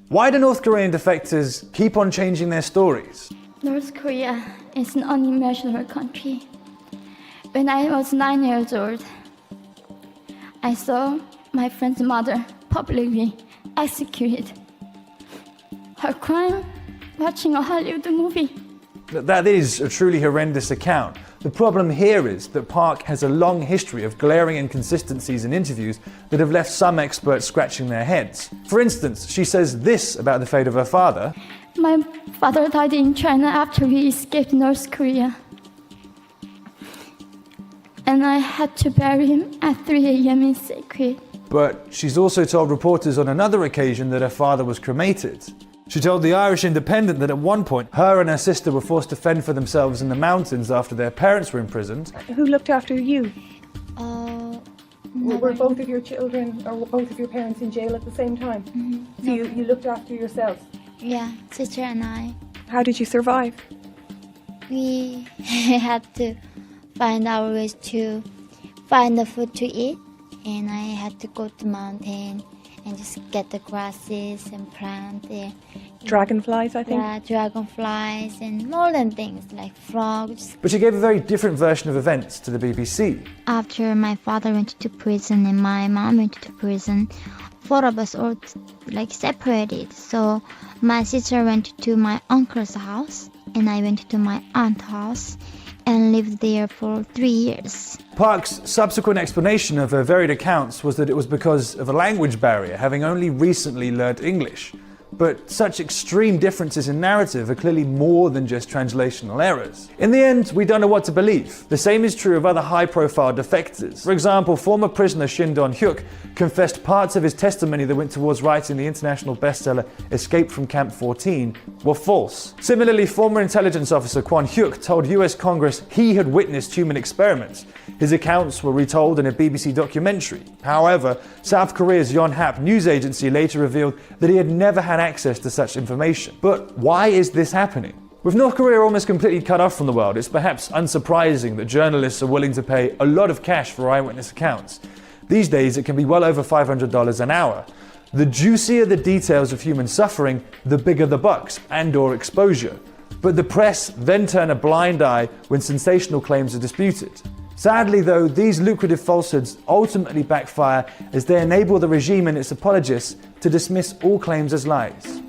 Why do North Korean defectors keep on changing their stories? North Korea is an unimaginable country. When I was 9 years old, I saw my friend's mother publicly executed. Her crime? Watching a Hollywood movie. That is a truly horrendous account. The problem here is that Park has a long history of glaring inconsistencies in interviews that have left some experts scratching their heads. For instance, she says this about the fate of her father. My father died in China after we escaped North Korea. And I had to bury him at 3 a.m. in secret. But she's also told reporters on another occasion that her father was cremated. She told the Irish Independent that at one point, her and her sister were forced to fend for themselves in the mountains after their parents were imprisoned. Who looked after you? No, Were both of your children or were both of your parents in jail at the same time? Mm-hmm. So you looked after yourself? Yeah, sister and I. How did you survive? We had to find our ways to find the food to eat. And I had to go to mountain and just get the grasses and plant there. Dragonflies, I think? Yeah, dragonflies and more than things like frogs. But she gave a very different version of events to the BBC. After my father went to prison and my mom went to prison, 4 of us all separated. So my sister went to my uncle's house and I went to my aunt's house and lived there for 3 years. Park's subsequent explanation of her varied accounts was that it was because of a language barrier, having only recently learnt English. But such extreme differences in narrative are clearly more than just translational errors. In the end, we don't know what to believe. The same is true of other high-profile defectors. For example, former prisoner Shin Don-hyuk confessed parts of his testimony that went towards writing the international bestseller Escape from Camp 14 were false. Similarly, former intelligence officer Kwon Hyuk told US Congress he had witnessed human experiments. His accounts were retold in a BBC documentary. However, South Korea's Yonhap news agency later revealed that he had never had access to such information. But why is this happening? With North Korea almost completely cut off from the world, it's perhaps unsurprising that journalists are willing to pay a lot of cash for eyewitness accounts. These days, it can be well over $500 an hour. The juicier the details of human suffering, the bigger the bucks and/or exposure. But the press then turn a blind eye when sensational claims are disputed. Sadly, though, these lucrative falsehoods ultimately backfire as they enable the regime and its apologists to dismiss all claims as lies.